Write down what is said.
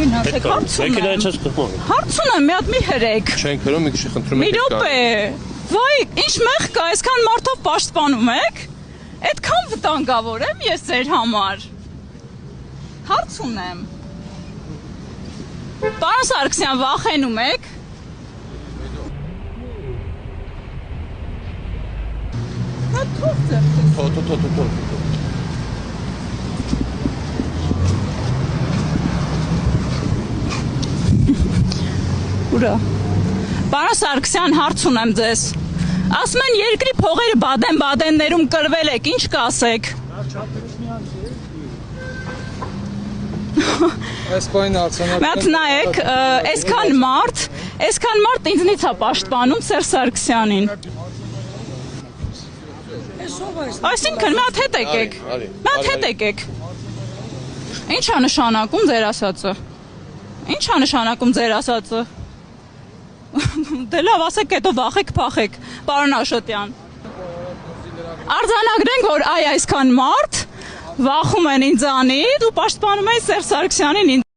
Գնացեք, հարց ունեմ։ Հարց ունեմ, մի հատ մի հրեք։ Չենք հրում, մի քիչ խնդրում եք։ Մի րոպե։ Վայ, ինչ մեղ կա, այսքան մարդով պաշտպանում եք։ Այդքան վտանգավոր եմ ես ձեր համար։ Հարց ունեմ։ Պարոն Սարգսյան, վախենում եք։ Հա թող ձեր։ Թող։ Ուրա։ Պարոն Սարգսյան, հարց ունեմ ձեզ։ Ասում են երկրի փողերը բադեն-բադեններում կրվել եք, ինչ կասեք։ Այս բանը արձանագրում։ Մատ նայեք, այսքան մարդ ինձնից է պաշտպանում Սերժ Սարգսյանին։ Այսինքն մի հատ հետ եկեք։ Մի հատ հետ եկեք։ Ինչ է նշանակում ձեր ասածը։ Ինչ է նշանակում ձեր ասածը։ Դե լավ, ասեք, հետո վախեք, փախեք, պարոն Աշոտյան։ Արձանագրենք, որ այ այսքան մարդ վախում են ինձանից ու պաշտպանում են Սերժ Սարգսյանին։